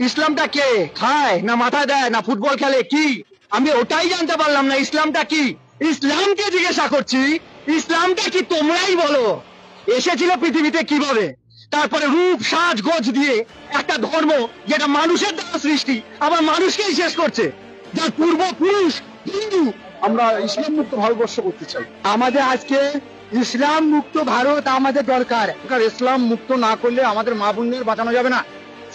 ইসলামটা কে খায় না মাথা দেয় না ফুটবল খেলে কি? আমি ওটাই জানতে পারলাম না ইসলামটা কি। ইসলামকে জিজ্ঞাসা করছি, ইসলামটা কি তোমরাই বলো। এসেছিল পৃথিবীতে কিভাবে, তারপরে রূপ সাজ গোজ দিয়ে একটা ধর্ম যেটা মানুষের দ্বারা সৃষ্টি আবার মানুষকেই শেষ করছে, যার পূর্বপুরুষ হিন্দু। আমরা ইসলাম মুক্ত ভারতবর্ষ করতে চাই। আমাদের আজকে ইসলাম মুক্ত ভারত আমাদের দরকার। ইসলাম মুক্ত না করলে আমাদের মা বোনদের বাঁচানো যাবে না,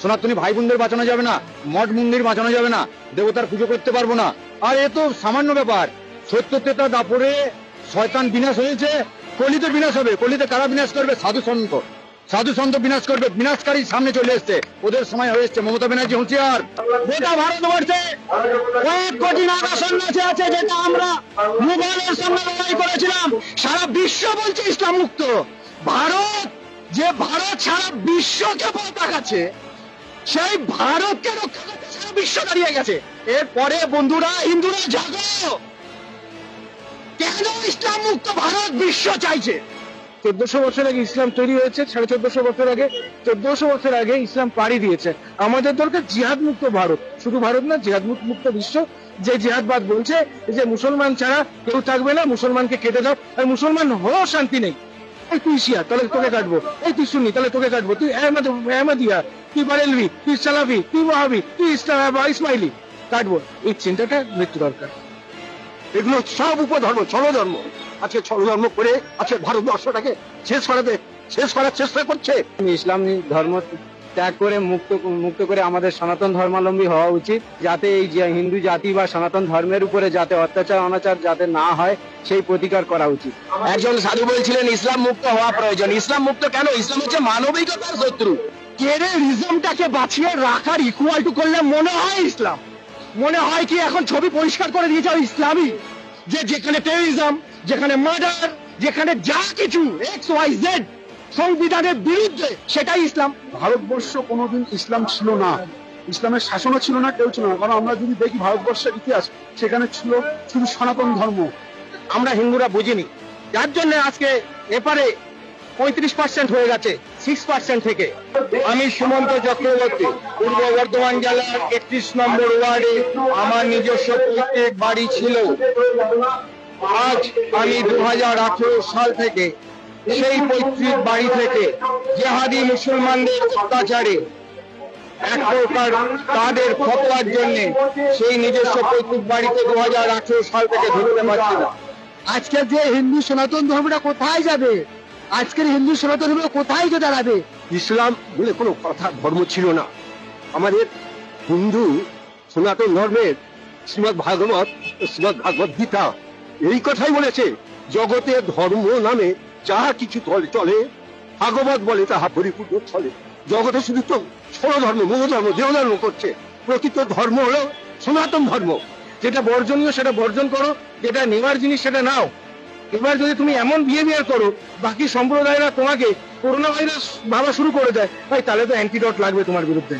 সনাতনী ভাই বোনদের বাঁচানো যাবে না, মঠ মন্দির বাঁচানো যাবে না, দেবতার পুজো করতে পারবো না। আর এ তো সামান্য ব্যাপার। ৭০ তেতা দাপরে শয়তান বিনাশ হয়েছে, কলিতে বিনাশ হবে। কলিতে কারা বিনাশ করবে? সাধু সন্ত। সাধু সন্ত বিনাশ করবে, বিনাশকারী সামনে চলে এসছে, ওদের সময় হয়েছে। মমতা ব্যানার্জি হুঁশিয়ার। গোটা ভারতবর্ষে ১ কোটি নাগা সন্ন্যাসী আছে, যেটা আমরা মুঘলের সঙ্গে লড়াই করেছিলাম। সারা বিশ্ব বলছে ইসলাম মুক্ত ভারত। যে ভারত সারা বিশ্বকে পতাকাচ্ছে, সেই ভারতকে রক্ষা করতে সারা বিশ্ব দাঁড়িয়ে গেছে। এরপরে বন্ধুরা, হিন্দুরা জাগো, কেন ইসলাম মুক্ত ভারত বিশ্ব চাইছে? ১৪০০ বছর আগে ইসলাম তৈরি হয়েছে, ১৪৫০ বছর আগে, ১৪০০ বছর আগে ইসলাম পাড়ি দিয়েছে। আমাদের দরকার জিহাদ মুক্ত ভারত, শুধু ভারত না, জিহাদ মুক্ত বিশ্ব। যে জিহাদবাদ বলছে যে মুসলমান ছাড়া কেউ থাকবে না, মুসলমানকে কেটে দাও, আর মুসলমান হয়েও শান্তি নেই। এই তুই শিয়া, তাহলে তোকে কাটবো। এই তুই সুন্নি, তাহলে তোকে কাটবো। তুই আহমদিয়া, তুই বারেলভি, তুই সালাফি, তুই ওয়াহাবি, তুই ইসমাইলি, কাটবো। এই চিন্তাটা মৃত্যু দরকার। এগুলো সব উপধর্ম, ছলধর্ম। আজকে ছলধর্ম করে আজকে ভারতবর্ষটাকে শেষ করার চেষ্টা করছে। ইসলাম ধর্ম ত্যাগ করে মুক্ত করে আমাদের সনাতন ধর্মাবলম্বী হওয়া উচিত, যাতে এই হিন্দু জাতি বা সনাতন ধর্মের উপরে যাতে অত্যাচার অনাচার যাতে না হয়, সেই প্রতিকার করা উচিত। একজন সাধু বলছিলেন ইসলাম মুক্ত হওয়া প্রয়োজন। ইসলাম মুক্ত কেন? ইসলাম হচ্ছে মানবিকতার শত্রু। টেররিজমটাকে বাঁচিয়ে রাখার ইকুয়াল টু করলে মনে হয় ইসলাম। মনে হয় কি এখন ছবি পরিষ্কার করে দিয়েছে ইসলামী, যে যেখানে টেররিজম, যেখানে মার্ডার, যেখানে যা কিছু XYZ সংবিধানের বিরুদ্ধে, সেটাই ইসলাম। ভারতবর্ষ কোনোদিন ইসলাম ছিল না, ইসলামের শাসনও ছিল না, কেউ ছিল না। কারণ আমরা যদি দেখি ভারতবর্ষের ইতিহাস, সেখানে ছিল শুধু সনাতন ধর্ম। আমরা হিন্দুরা বুঝিনি, যার জন্য আজকে এপারে ৩৫% হয়ে গেছে 6% থেকে। আমি সুমন্ত চক্রবর্তী, পূর্ব বর্ধমান জেলার ৩১ নম্বর ওয়ার্ডে আমার নিজস্ব পৈতৃক বাড়ি ছিল। আজ আমি ২০১৮ সাল থেকে সেই পৈতৃক বাড়ি থেকে জেহাদি মুসলমানদের অত্যাচারে এক প্রকার তাদের ফতোয়ার জন্য সেই নিজস্ব পৈতৃক বাড়িতে ২০১৮ সাল থেকে ঢুকতে পারছি না। আজকের যে হিন্দু সনাতন ধর্মটা কোথায় যাবে? আজকের হিন্দু সনাতন ধর্ম কোথায় গিয়ে দাঁড়াবে? ইসলাম বলে কোনো কথা ধর্ম ছিল না। আমাদের হিন্দু সনাতন ধর্মের শ্রীমদ ভাগবত গীতা এই কথাই বলেছে, জগতে ধর্ম নামে যাহা কিছু চলে, ভাগবত বলে তাহা পরিপূর্ণ চলে। জগতে শুধু তো ছলধর্ম, মোহধর্ম, দেহধর্ম করছে। প্রকৃত ধর্ম হলো সনাতন ধর্ম। যেটা বর্জনীয় সেটা বর্জন করো, যেটা নেওয়ার জিনিস সেটা নাও। এবার যদি তুমি এমন বিহেভিয়ার করো, বাকি সম্প্রদায়রা তোমাকে করোনা ভাইরাস ভাবা শুরু করে দেয়, ভাই তাহলে তো অ্যান্টিডট লাগবে তোমার বিরুদ্ধে।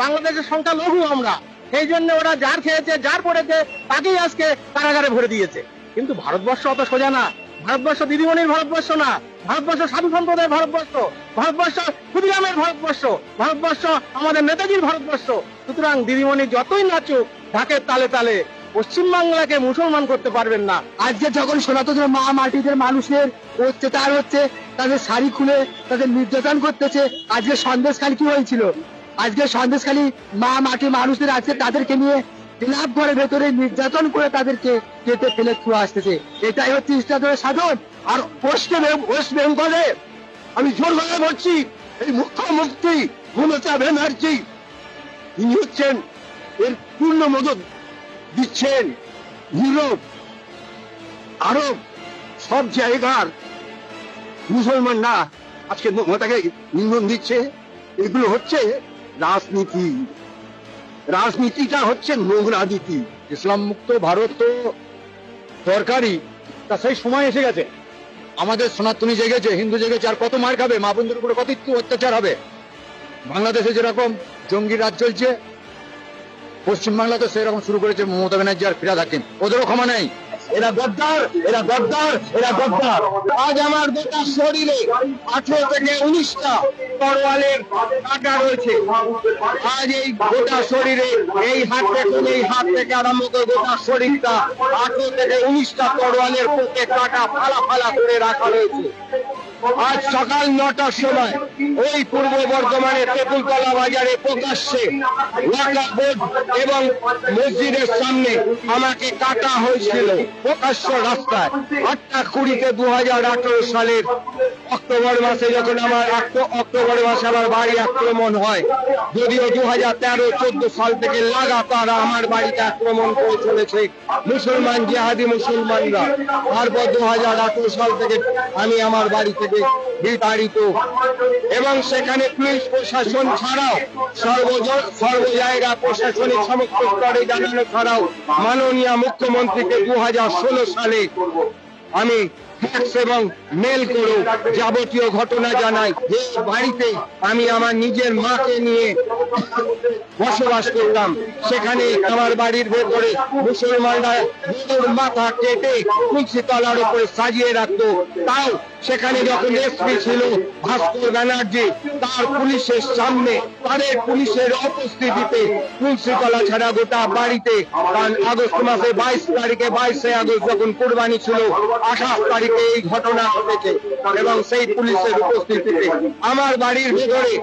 বাংলাদেশের সংখ্যা লঘু আমরা, সেই জন্য ওরা যার খেয়েছে যার পড়েছে তাকেই আজকে কারাগারে ভরে দিয়েছে। কিন্তু ভারতবর্ষ অত সোজা না। ভারতবর্ষ দিদিমণির ভারতবর্ষ না, ভারতবর্ষ সাধু সম্প্রদায়ের ভারতবর্ষ, ভারতবর্ষ ক্ষুদিরামের ভারতবর্ষ, ভারতবর্ষ আমাদের নেতাজির ভারতবর্ষ। সুতরাং দিদিমণি যতই নাচুক ঢাকের তালে তালে, পশ্চিমবাংলাকে মুসলমান করতে পারবেন না। আজকে যখন সনাতন মা মাটিদের মানুষের অত্যাচার হচ্ছে, তাদের শাড়ি খুলে তাদের নির্যাতন করতেছে। আজকে সন্দেশখালী কি হয়েছিল? আজকে সন্দেশখালী মা মাটি মানুষদের আজকে তাদেরকে নিয়ে ক্লাব ঘরের ভেতরে নির্যাতন করে তাদেরকে কেটে ফেলে ছুঁয়ে আসতেছে। এটাই হচ্ছে ইসলামের সাধন। আর ওয়েস্ট বেঙ্গলে আমি জোর গলায় বলছি, এই মুখ্যমন্ত্রী মমতা ব্যানার্জি তিনি হচ্ছেন এর পূর্ণ মদত দিচ্ছেন। ইউরোপ, আরব সব জায়গার মুসলমানরা আজকে মমতাকে ইন্ধন দিচ্ছে। এগুলো হচ্ছে রাজনীতি। রাজনীতিটা হচ্ছে নোংরা নীতি। ইসলাম মুক্ত ভারত তো দরকারই, তা সেই সময় এসে গেছে। আমাদের সনাতনী জেগেছে, হিন্দু জেগেছে, আর কত মার খাবে? মা বোনদের উপরে কত অত্যাচার হবে? বাংলাদেশে যেরকম জঙ্গি রাজ চলছে, পশ্চিমবাংলা তো সেরকম শুরু করেছে মমতা ব্যানার্জি আর ফিরাদ হাকিম, ওদেরও ক্ষমা নেই। এরা গদ্দার, এরা গদ্দার, এরা গদ্দার। আজ আমার গোটা শরীরে 18 থেকে 19টা তরোয়ালের কাঁটা রয়েছে। আজ এই গোটা শরীরে এই হাত থেকে আরম্ভ করে গোটা শরীরটা 18 থেকে 19টা তরোয়ালের পোকে কাঁটা ফালা ফালা করে রাখা রয়েছে। আজ সকাল 9টার সময় ওই পূর্ব বর্ধমানের তেঁতুলতলা বাজারে প্রকাশ্যে ওয়াকফ বোর্ড এবং মসজিদের সামনে আমাকে কাটা হয়েছিল প্রকাশ্য রাস্তায়। 8টা 2018 সালের অক্টোবর মাসে যখন অক্টোবর মাসে আমার বাড়ি আক্রমণ হয়, যদিও 2013-14 সাল থেকে লাগাতার আমার বাড়িতে আক্রমণ করে চলেছে মুসলমান জিহাদি মুসলমানরা। তারপর 2018 সাল থেকে আমি আমার বাড়ি থেকে বিতাড়িত এবং সেখানে পুলিশ প্রশাসন ছাড়াও সর্ব জায়গা প্রশাসনিক সমস্ত স্তরে জানানো ছাড়াও মাননীয় মুখ্যমন্ত্রীকে 2016 সালে আমি ফ্যাক্স এবং মেল করে যাবতীয় ঘটনা জানাই যে বাড়িতে আমি আমার নিজের মাকে নিয়ে বসবাস করতাম। সেখানে আমার বাড়ির ভেতরে মুসলমানরা গরুর মাথা কেটে তুলসী তলার উপরে সাজিয়ে রাখতো। তাও সেখানে যখন এসপি ছিল ভাস্কর ব্যানার্জি, তার পুলিশের সামনে তাদের পুলিশের উপস্থিতিতে তুলসী তলা ছাড়া গোটা বাড়িতে, কারণ আগস্ট মাসে 22 আগস্ট যখন কুরবানি ছিল, 28 তারিখে এই ঘটনা ঘটেছে এবং সেই পুলিশের উপস্থিতিতে আমার বাড়ির ভেতরে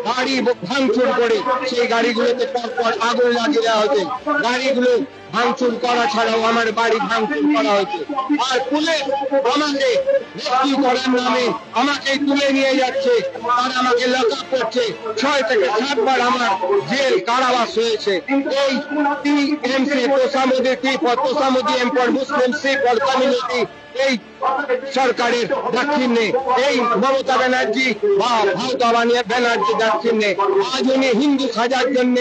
গাড়ি ভাঙচুর করে সেই গাড়িগুলোতে পরপর আগুন লাগিয়ে দেওয়া হয়েছে। গাড়িগুলো ভাঙচুর করা ছাড়াও আমার বাড়ি ভাঙচুর করা হয়েছে। আর পুলিশ আমাকে রেস্কিউ করার নামে আমাকে তুলে নিয়ে যাচ্ছে, আর আমাকে লক আপ করছে। 6 থেকে 7 বার আমার জেল কারাবাস হয়েছে। এই টিএমসি তোষামোদি M for Muslim C for community এই সরকারের দাক্ষিণ্যে, এই মমতা ব্যানার্জি বা মমতা ব্যানার্জি দাক্ষিণ্যে আজ উনি হিন্দু সাজার জন্য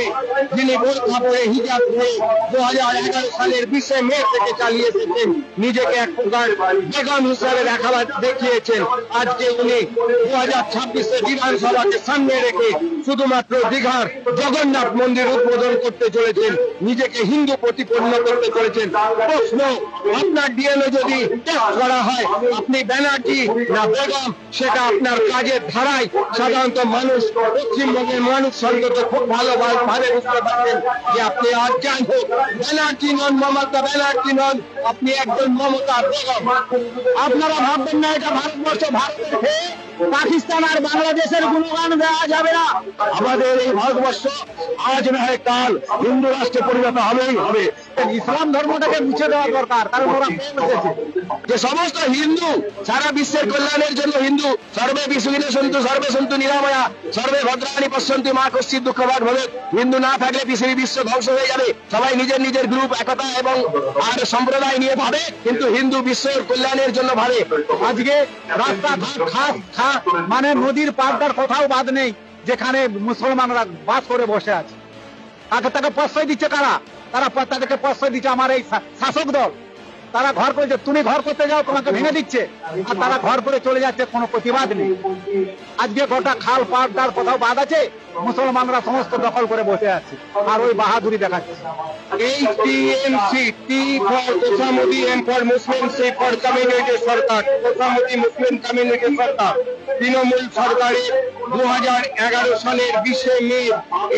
যিনি বোরখা পরে হিজাব পরে 2011 সালের 20 মে থেকে চালিয়ে এসেছেন, নিজেকে এক প্রকার বেগম হিসাবে দেখাবার দেখিয়েছেন। আজকে উনি 2026 বিধানসভাকে সামনে রেখে শুধুমাত্র দীঘার জগন্নাথ মন্দির উদ্বোধন করতে চলেছেন, নিজেকে হিন্দু প্রতিপন্ন করতে চলেছেন। প্রশ্ন, আপনার ডিএনএ যদি করা হয় আপনি ব্যানার্জি না বেগম, সেটা আপনার কাজের ধারায় সাধারণত মানুষ, পশ্চিমবঙ্গের মানুষ অন্তত খুব ভালোভাবে বুঝতে পারছেন যে আপনি আজ যাই হোক ব্যানার্জি নন, মমতা ব্যানার্জি নন, আপনি একজন মমতা বেগম। আপনারা ভাববেন না এটা ভারতবর্ষ, ভারতের হয়ে পাকিস্তান আর বাংলাদেশের গুণগান দেওয়া যাবে না। আমাদের এই ভারতবর্ষ আজ না হয় কাল হিন্দু রাষ্ট্রে পরিণত হবেই হবে। ইসলাম ধর্মটাকে মুছে দেওয়া দরকার, কারণ ওরা যে সমস্ত হিন্দু সারা বিশ্বের কল্যাণের জন্য হিন্দু সর্বে বিশ্বজিনে সন্তু সর্বে সন্তু নিরাময়া সর্বে ভদ্রাণী পশ্যন্তি মা কশ্চিৎ দুঃখভাগ ভবে। হিন্দু না থাকলে পৃথিবী বিশ্ব ধ্বংস হয়ে যাবে। সবাই নিজের নিজের গ্রুপ একতা এবং আর সম্প্রদায় নিয়ে ভাবে, কিন্তু হিন্দু বিশ্বের কল্যাণের জন্য ভাবে। আজকে রাস্তাঘাট মানে নদীর পাড়টার কোথাও বাদ নেই যেখানে মুসলমানরা বাস করে বসে আছে। তাকে প্রশ্রয় দিচ্ছে কারা? তাদেরকে প্রশ্রয় দিচ্ছে আমার এই শাসক দল। তারা ঘর করেছে, তুমি ঘর করতে যাও তোমাকে ভেঙে দিচ্ছে, আর তারা ঘর করে চলে যাচ্ছে, কোনো প্রতিবাদ নেই। আজকে গোটা খাল পাড়টার কোথাও বাদ আছে, মুসলমানরা সমস্ত দখল করে বসে আছে আর ওই বাহাদুরি দেখাচ্ছে। এই টিএমসি, টি ফর তোষামোদি, M for Muslim, C for community সরকার, তোষামোদি মুসলিম কমিউনিটি সরকার, তৃণমূল সরকারের 2011 সালের 20 মে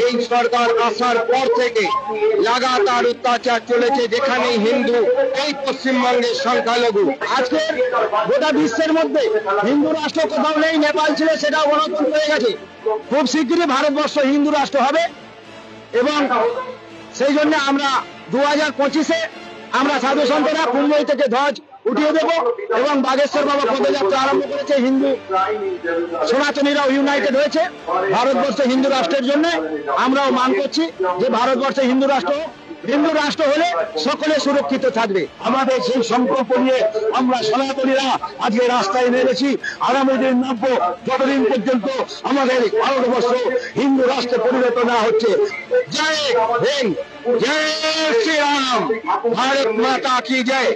এই সরকার আসার পর থেকে লাগাতার অত্যাচার চলেছে, যেখানে হিন্দু এই পশ্চিমবঙ্গের সংখ্যালঘু। আজকে গোটা বিশ্বের মধ্যে হিন্দু রাষ্ট্র কোথাও নেই, নেপাল ছিল সেটাও গণতন্ত্র হয়ে গেছে। খুব শীঘ্রই ভারতবর্ষ হিন্দু রাষ্ট্র হবে এবং সেই জন্য আমরা 2025-এ আমরা সাধু সন্তরা কুম্ভই থেকে ধ্বজ উঠিয়ে দেব এবং বাগেশ্বর বাবা পদযাত্রা আরম্ভ করেছে। হিন্দু সনাতনীরাও ইউনাইটেড হয়েছে ভারতবর্ষে হিন্দু রাষ্ট্রের জন্য। আমরাও মান করছি যে ভারতবর্ষে হিন্দু রাষ্ট্র হলে সকলে সুরক্ষিত থাকবে। আমাদের সেই সংকল্প নিয়ে আমরা সনাতনীরা আজকে রাস্তায় নেমেছি। আগামী দিন নামব যতদিন পর্যন্ত আমাদের ভারতবর্ষ হিন্দু রাষ্ট্রে পরিণত না হচ্ছে। জয় হিন্দ, জয় শ্রীরাম, ভারত মাতা কি জয়।